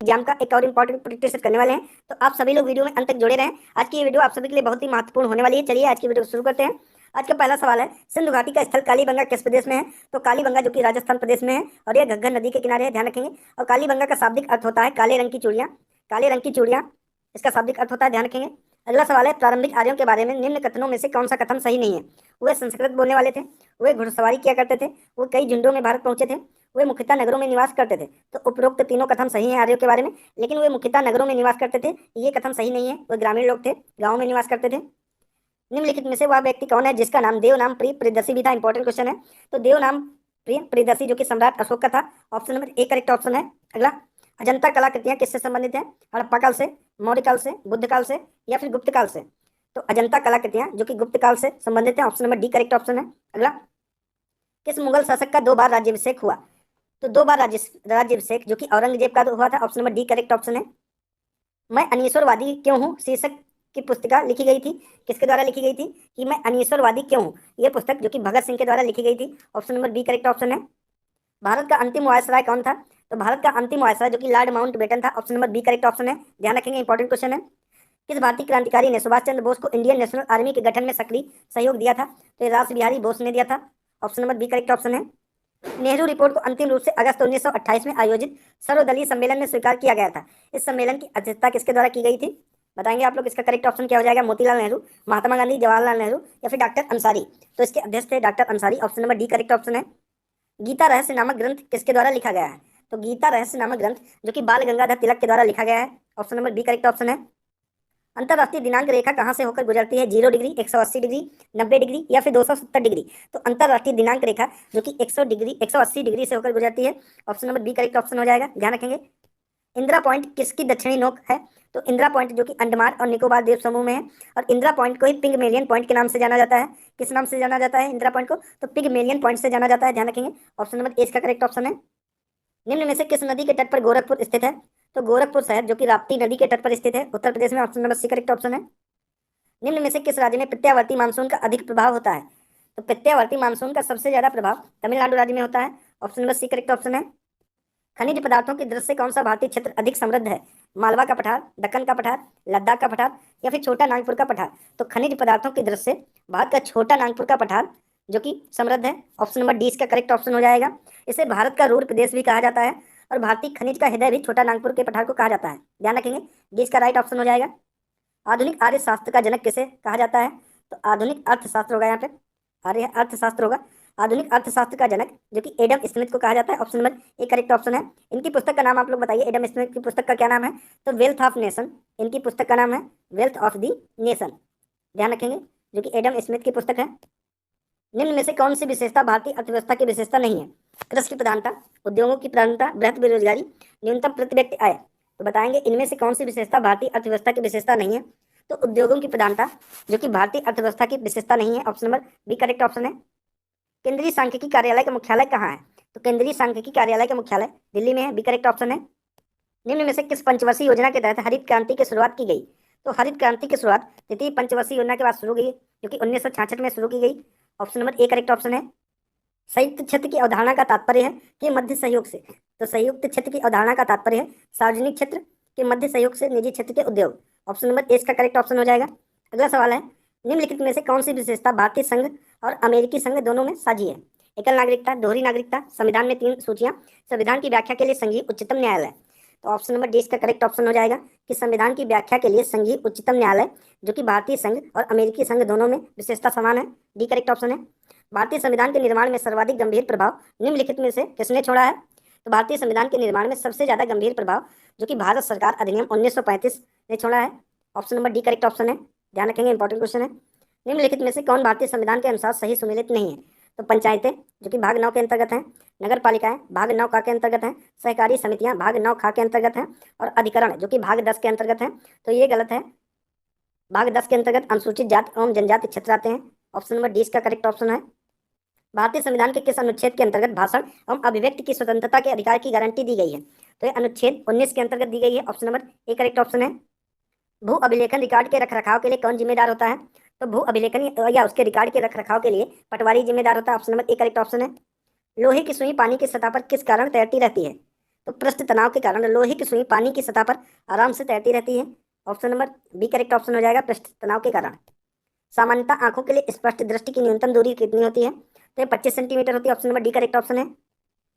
Exam का एक और इम्पोर्टेंट प्रिपरेशन करने वाले हैं, तो आप सभी लोग वीडियो में अंत तक जुड़े रहें। आज की ये वीडियो आप सभी के लिए बहुत ही महत्वपूर्ण होने वाली है। चलिए आज की वीडियो शुरू करते हैं। आज का पहला सवाल है, सिंधु घाटी का स्थल कालीबंगा किस प्रदेश में है? तो कालीबंगा जो कि राजस्थान प्रदेश में है और यह घग्गर नदी के किनारे है, ध्यान रखेंगे। और कालीबंगा का शाब्दिक अर्थ होता है काले रंग की चूड़ियां, काले रंग की चूड़ियां इसका शाब्दिक अर्थ होता है, ध्यान रखेंगे। अगला सवाल है, प्रारंभिक आर्यों के बारे में निम्न कथनों में से कौन सा कथन सही नहीं है? वे संस्कृत बोलने वाले थे, वे घुड़सवारी किया करते थे, वो कई झुंडों में भारत पहुंचे थे, वे मुख्यतः नगरों में निवास करते थे। तो उपरोक्त तीनों कथन सही हैं आर्यों के बारे में, लेकिन वे मुख्यतः नगरों में निवास करते थे, ये कथन सही नहीं है। वे ग्रामीण लोग थे, गाँव में निवास करते थे। निम्नलिखित में से वह व्यक्ति कौन है जिसका नाम देव नाम प्रिय प्रियदर्शी भी था? इंपॉर्टेंट क्वेश्चन है। तो देव नाम प्रिय प्रियदर्शी जो कि सम्राट अशोक का था, option number A correct option है। अगला, अजंता कलाकृतियां किससे संबंधित है? हड़प्पा काल से, मौर्य काल से, बुद्ध काल से या फिर गुप्त काल से? तो अजंता कलाकृतियां जो कि गुप्त काल से संबंधित है, option number D correct option है। अगला, किस मुगल शासक का 2 बार राज्याभिषेक हुआ? तो 2 बार राज्याभिषेक जो कि औरंगजेब का हुआ था, option number D correct option है। मैं अनिश्वरवादी क्यों हूँ शीर्षक की पुस्तिका लिखी गई थी, किसके द्वारा लिखी गई थी कि मैं अनिश्वरवादी क्यों हूँ? यह पुस्तक जो कि भगत सिंह के द्वारा लिखी गई थी, option number B correct option है। भारत का अंतिम वायसराय कौन था? तो भारत का अंतिम वायसराय जो कि लॉर्ड माउंटबेटन था, option number B correct option है, ध्यान रखेंगे, इंपॉर्टेंट क्वेश्चन है। किस भारतीय क्रांतिकारी ने सुभाष चंद्र बोस को इंडियन नेशनल आर्मी के गठन में सक्रिय सहयोग दिया था? तो ये रास बिहारी बोस ने दिया था, option number B correct option है। नेहरू रिपोर्ट को अंतिम रूप से अगस्त 1928 में आयोजित सर्वदलीय सम्मेलन में स्वीकार किया गया था। इस सम्मेलन की अध्यक्षता किसके द्वारा की गई थी? बताएंगे आप लोग। इसका करेक्ट ऑप्शन क्या हो जाएगा? मोतीलाल नेहरू, महात्मा गांधी, जवाहरलाल नेहरू या फिर डॉक्टर अंसारी? तो इसके अध्यक्ष थे doctor Ansari, option number D correct option है। गीता रहस्य नामक ग्रंथ किसके द्वारा लिखा गया है? तो गीता रहस्य नामक ग्रंथ जो कि बाल गंगाधर तिलक के द्वारा लिखा गया है, option number B correct option है। अंतरराष्ट्रीय दिनांक रेखा कहाँ से होकर गुजरती है? 0 डिग्री, 180 डिग्री, 90 डिग्री या फिर 270 डिग्री? तो अंतरराष्ट्रीय दिनांक रेखा जो कि 100 डिग्री 180 डिग्री से होकर गुजरती है, option number B correct option हो जाएगा, ध्यान रखेंगे। इंदिरा पॉइंट किसकी दक्षिणी नोक है? तो इंदिरा पॉइंट जो कि अंडमान और निकोबार द्वीप समूह में है, और इंदिरा पॉइंट को ही पिगमेलियन पॉइंट के नाम से जाना जाता है। किस नाम से जाना जाता है इंदिरा पॉइंट को? तो पिगमेलियन पॉइंट से जाना जाता है, ध्यान रखेंगे, ऑप्शन नंबर ए इसका करेक्ट ऑप्शन है। निम्न में से किस नदी के तट पर गोरखपुर स्थित है? तो गोरखपुर शहर जो कि राप्ती नदी के तट पर स्थित है, उत्तर प्रदेश में, option number C correct option है। निम्न में से किस राज्य में प्रत्यावर्ती मानसून का अधिक प्रभाव होता है? तो प्रत्यावर्ती मानसून का सबसे ज्यादा प्रभाव तमिलनाडु राज्य में होता है, option number C correct option है। खनिज पदार्थों की दृष्टि से कौन सा भारतीय क्षेत्र अधिक समृद्ध है? मालवा का पठार, दक्कन का पठार, लद्दाख का पठार या फिर छोटा नागपुर का पठार? तो खनिज पदार्थों की दृष्टि से भारत का छोटा नागपुर का पठार जो कि समृद्ध है, ऑप्शन नंबर डी इसका करेक्ट ऑप्शन हो जाएगा। इसे भारत का रूर प्रदेश भी कहा जाता है और भारतीय खनिज का हृदय भी छोटा नागपुर के पठार को कहा जाता है, ध्यान रखेंगे, डी इसका राइट ऑप्शन हो जाएगा। आधुनिक आर्य शास्त्र का जनक किसे कहा जाता है? तो आधुनिक अर्थशास्त्र होगा, यहाँ पे आर्य अर्थशास्त्र होगा। आधुनिक अर्थशास्त्र का जनक जो कि एडम स्मिथ को कहा जाता है, option number A correct option है। इनकी पुस्तक का नाम आप लोग बताइए, एडम स्मिथ की पुस्तक का क्या नाम है? तो वेल्थ ऑफ नेशन, इनकी पुस्तक का नाम है वेल्थ ऑफ द नेशन, ध्यान रखेंगे, जो कि एडम स्मिथ की पुस्तक है। निम्न में से कौन सी विशेषता भारतीय अर्थव्यवस्था की विशेषता नहीं है? कृषि की प्रधानता, उद्योगों की प्रधानता, वृहत बेरोजगारी, न्यूनतम प्रति व्यक्ति आय? तो बताएंगे इनमें से कौन सी विशेषता भारतीय अर्थव्यवस्था की विशेषता नहीं है? तो उद्योगों की प्रधानता जो कि भारतीय अर्थव्यवस्था की विशेषता नहीं है, option number B correct option है। केंद्रीय सांख्यिकी कार्यालय का मुख्यालय कहाँ है? तो केंद्रीय सांख्यिकी कार्यालय का मुख्यालय दिल्ली में है, बी करेक्ट ऑप्शन है। निम्न में से किस पंचवर्षीय योजना के तहत हरित क्रांति की शुरुआत की गई? तो हरित क्रांति की शुरुआत तृतीय पंचवर्षीय योजना के बाद शुरू गई, जो कि 1966 में शुरू की गई, option number A correct option है। संयुक्त क्षेत्र की अवधारणा का तात्पर्य है कि मध्य सहयोग से, तो संयुक्त क्षेत्र की अवधारणा का तात्पर्य है सार्वजनिक क्षेत्र के मध्य सहयोग से निजी क्षेत्र के उद्योग, ऑप्शन नंबर ए इसका करेक्ट ऑप्शन हो जाएगा। अगला सवाल है, निम्नलिखित में से कौन सी विशेषता भारतीय संघ और अमेरिकी संघ दोनों में साझी है? एकल नागरिकता, दोहरी नागरिकता, संविधान में 3 सूचियां, संविधान की व्याख्या के लिए संघीय उच्चतम न्यायालय? तो ऑप्शन नंबर डी इसका करेक्ट ऑप्शन हो जाएगा कि संविधान की व्याख्या के लिए संघीय उच्चतम न्यायालय जो कि भारतीय संघ और अमेरिकी संघ दोनों में विशेषता समान है, डी करेक्ट ऑप्शन है। भारतीय संविधान के निर्माण में सर्वाधिक गंभीर प्रभाव निम्नलिखित में से किसने छोड़ा है? तो भारतीय संविधान के निर्माण में सबसे ज्यादा गंभीर प्रभाव जो कि भारत सरकार अधिनियम 1935 ने छोड़ा है, option number D correct option है, ध्यान रखेंगे, इंपॉर्टेंट क्वेश्चन है। निम्नलिखित में से कौन भारतीय संविधान के अनुसार सही सुमेलित नहीं है? तो पंचायतें जो कि भाग 9 के अंतर्गत हैं, नगर पालिकाएं भाग 9 का के अंतर्गत हैं, सहकारी समितियां भाग 9 खा के अंतर्गत हैं, और अधिकरण जो कि भाग 10 के अंतर्गत हैं। तो ये गलत है, भाग 10 के अंतर्गत अनुसूचित जाति एवं जनजाति क्षेत्र आते हैं, ऑप्शन नंबर डी इसका करेक्ट ऑप्शन है। भारतीय संविधान के किस अनुच्छेद के अंतर्गत भाषण एवं अभिव्यक्ति की स्वतंत्रता के अधिकार की गारंटी दी गई है? तो ये अनुच्छेद 19 के अंतर्गत दी गई है, option number A correct option है। भू अभिलेखन रिकॉर्ड के रखरखाव के लिए कौन जिम्मेदार होता है? तो भू अभिलेखन या उसके रिकॉर्ड के रखरखाव के लिए पटवारी जिम्मेदार होता है, option number A correct option है। लोहे की सुई पानी की सतह पर किस कारण तैरती रहती है? तो पृष्ठ तनाव के कारण लोहे की सुई पानी की सतह पर आराम से तैरती रहती है। Option number B correct option हो जाएगा, पृष्ठ तनाव के कारण। सामान्यतः आंखों के लिए स्पष्ट दृष्टि की न्यूनतम दूरी कितनी होती है? तो ये 25 सेंटीमीटर होती है। Option number D correct option है।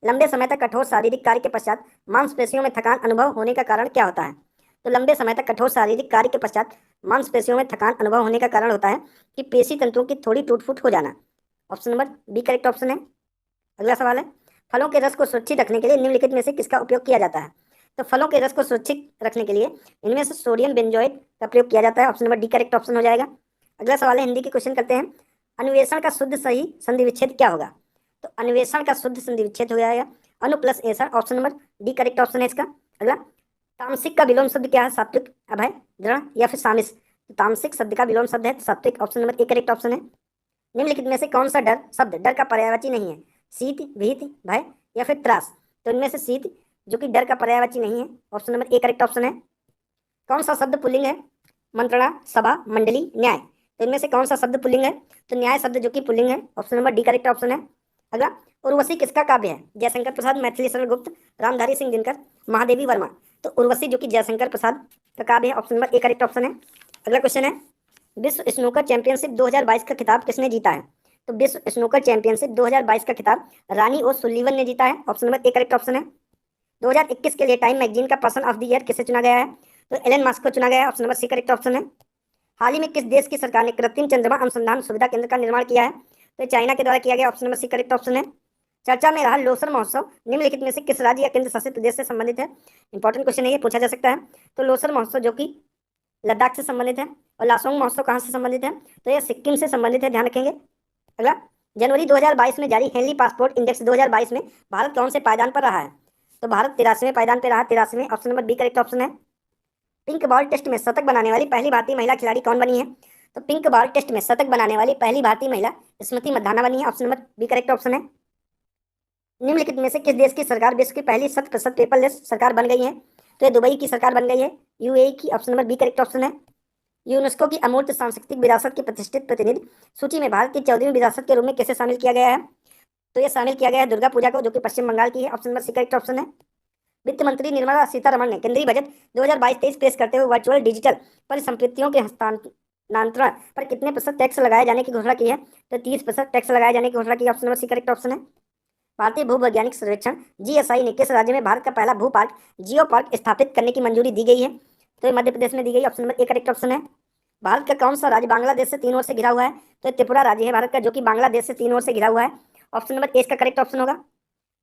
लंबे समय तक कठोर शारीरिक कार्य के पश्चात मांसपेशियों में थकान अनुभव होने का कारण क्या होता है? तो लंबे समय तक कठोर शारीरिक कार्य के पश्चात मांसपेशियों में थकान अनुभव होने का कारण होता है कि पेशी तंतुओं की थोड़ी टूट फूट हो जाना। Option number B correct option है। अगला सवाल है, फलों के रस को सुरक्षित रखने के लिए निम्नलिखित में से किसका उपयोग किया जाता है? तो फलों के रस को सुरक्षित रखने के लिए इनमें से सोडियम बेंजोएट का प्रयोग किया जाता है। Option number D correct option हो जाएगा। अगला सवाल है, हिंदी के क्वेश्चन करते हैं। अन्वेषण का शुद्ध सही संधि विच्छेद क्या होगा? तो अन्वेषण का शुद्ध संधि विच्छेद हो जाएगा अनु प्लस एषण। Option number D correct option है इसका। अगला, तामसिक का विलोम शब्द क्या है? सात्विक, अभय, दृढ़ या फिर सामिस? तो तामसिक शब्द का विलोम शब्द है सात्विक। Option number A correct option है। निम्नलिखित में से कौन सा डर शब्द डर का पर्यायवाची नहीं है? शीत, भीत, भय या फिर त्रास? तो इनमें से शीत जो कि डर का पर्यायवाची नहीं है। Option number A correct option है। कौन सा शब्द पुल्लिंग है? मंत्रणा, सभा, मंडली, न्याय? तो इनमें से कौन सा शब्द पुल्लिंग है? तो न्याय शब्द जो कि पुल्लिंग है। Option number D correct option है। अगला, उर्वशी किसका काव्य है? जयशंकर प्रसाद, मैथिली शरण गुप्त, रामधारी सिंह दिनकर, महादेवी वर्मा? तो उर्वशी जो कि जयशंकर प्रसाद का काव्य है। Option number A correct option है। अगला क्वेश्चन है, विश्व स्नूकर चैंपियनशिप 2022 का खिताब किसने जीता है? तो विश्व स्नूकर चैंपियनशिप 2022 का खिताब रानी ओ सुलीवन ने जीता है। Option number A correct option है। 2021 के लिए टाइम मैगजीन का पर्सन ऑफ द ईयर किसे चुना गया है? तो एलन मस्क को चुना गया है। Option number C correct option है। हाल ही में किस देश की सरकार ने कृत्रिम चंद्रमा अनुसंधान सुविधा केंद्र का निर्माण किया है? तो चाइना के द्वारा किया गया। Option number C correct option है। चर्चा में रहा लोसर महोत्सव निम्नलिखित में से किस राज्य या केंद्र शासित प्रदेश से संबंधित है? इंपॉर्टेंट क्वेश्चन है, ये पूछा जा सकता है। तो लोसर महोत्सव जो कि लद्दाख से संबंधित है। और लासोंग महोत्सव कहाँ से संबंधित है? तो यह सिक्किम से संबंधित है, ध्यान रखेंगे। अगला, जनवरी 2022 में जारी हेनली पासपोर्ट इंडेक्स 2022 में भारत कौन से पायदान पर रहा है? तो भारत 83वें पायदान पर रहा, 83वें। Option number B correct option है। पिंक बॉल टेस्ट में शतक बनाने वाली पहली भारतीय महिला खिलाड़ी कौन बनी है? तो पिंक बॉल टेस्ट में शतक बनाने वाली पहली भारतीय महिला स्मृति मंधाना बनी है। Option number B correct option है। निम्नलिखित में से किस देश की सरकार विश्व की पहली 100% पेपरलेस सरकार बन गई है? तो ये दुबई की सरकार बन गई है, यूएई की। Option number B correct option है। यूनेस्को की अमूर्त सांस्कृतिक विरासत की प्रतिष्ठित प्रतिनिधि सूची में भारत की 14वीं विरासत के रूप में किसे शामिल किया गया है? तो यह शामिल किया गया है दुर्गा पूजा को, जो कि पश्चिम बंगाल की है। Option number C correct option है। वित्त मंत्री निर्मला सीतारमण ने केंद्रीय बजट 2022-23 पेश करते हुए वर्चुअल डिजिटल परिसंपत्तियों के हस्तांतरण पर कितने प्रतिशत टैक्स लगाए जाने की घोषणा की है? तो 30% टैक्स लगाए जाने की घोषणा की। Option number C correct option है। भारतीय भूवैज्ञानिक सर्वेक्षण जीएसआई ने किस राज्य में भारत का पहला भू पार्क जियो पार्क स्थापित करने की मंजूरी दी गई है? तो ये मध्य प्रदेश में दी गई। Option number A correct option है। भारत का कौन सा राज्य बांग्लादेश से 3 ओर से घिरा हुआ है? तो त्रिपुरा राज्य है भारत का, जो कि बांग्लादेश से 3 ओर से घिरा हुआ है। ऑप्शन नंबर ए इसका करेक्ट ऑप्शन होगा।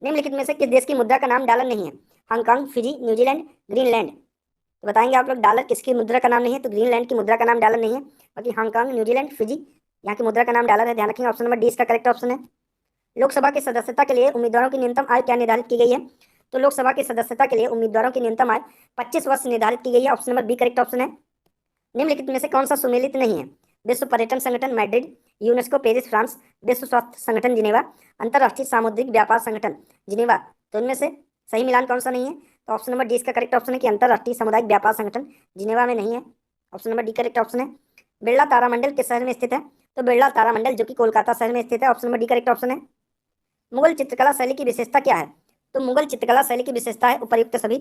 निम्नलिखित में से किस देश की मुद्रा का नाम डॉलर नहीं है? Hong Kong, Fiji, New Zealand, Greenland? तो बताएंगे आप लोग, डॉलर किसकी मुद्रा का नाम नहीं है? तो ग्रीनलैंड की मुद्रा का नाम डॉलर नहीं है, बाकी हांगकांग, न्यूजीलैंड, फिजी यहाँ की मुद्रा का नाम डॉलर है, ध्यान रखेंगे। ऑप्शन नंबर डी इसका करेक्ट ऑप्शन है। लोकसभा की सदस्यता के लिए उम्मीदवारों की न्यूनतम आयु क्या निर्धारित की गई है? तो लोकसभा की सदस्यता के लिए उम्मीदवारों की न्यूनतम आयु 25 वर्ष निर्धारित की गई है। Option number B correct option है। निम्नलिखित में से कौन सा सुमेलित नहीं है? विश्व पर्यटन संगठन मैड्रिड, यूनेस्को पेरिस फ्रांस, विश्व स्वास्थ्य संगठन जिनेवा, अंतर्राष्ट्रीय सामुद्रिक व्यापार संगठन जिनेवा? तो इनमें से सही मिलान कौन सा नहीं है? तो ऑप्शन नंबर डी इसका करेक्ट ऑप्शन है कि अंतर्राष्ट्रीय सामुदायिक व्यापार संगठन जिनेवा में नहीं है। Option number D correct option है। बिरला तारामंडल किस शहर में स्थित है? तो बिरला तारामंडल जो कि कोलकाता शहर में स्थित है। Option number D correct option है। मुगल चित्रकला शैली की विशेषता क्या है? तो मुगल चित्रकला शैली की विशेषता है उपर्युक्त सभी,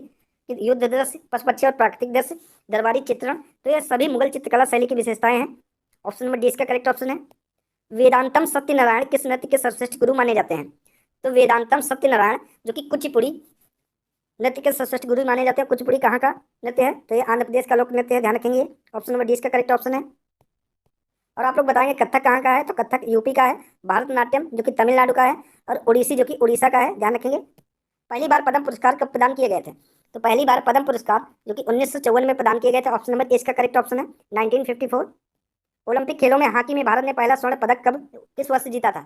युद्ध दृश्य, पशुपक्षी और प्राकृतिक दृश्य, दरबारी चित्रण। तो ये सभी मुगल चित्रकला शैली की विशेषताएं हैं। ऑप्शन नंबर डी इसका करेक्ट ऑप्शन है। वेदांतम सत्यनारायण किस नृत्य के सर्वश्रेष्ठ गुरु माने जाते हैं? तो वेदांतम सत्यनारायण जो कि कुचिपुड़ी नृत्य के सर्वश्रेष्ठ गुरु माने जाते हैं। कुचिपुड़ी कहाँ का नृत्य है? तो ये आंध्र प्रदेश का लोक नृत्य है, ध्यान रखेंगे। ऑप्शन नंबर डी इसका करेक्ट ऑप्शन है। और आप लोग बताएंगे कथक कहाँ का है? तो कथक यूपी का है, भारतनाट्यम जो कि तमिलनाडु का है, और ओडिसी जो कि उड़ीसा का है, ध्यान रखेंगे। पहली बार पद्म पुरस्कार कब प्रदान किए गए थे? तो पहली बार पद्म पुरस्कार जो कि 1954 में प्रदान किए गए थे। ऑप्शन नंबर ए इसका करेक्ट ऑप्शन है, 1954। ओलंपिक खेलों में हॉकी में भारत ने पहला स्वर्ण पदक कब किस वर्ष जीता था?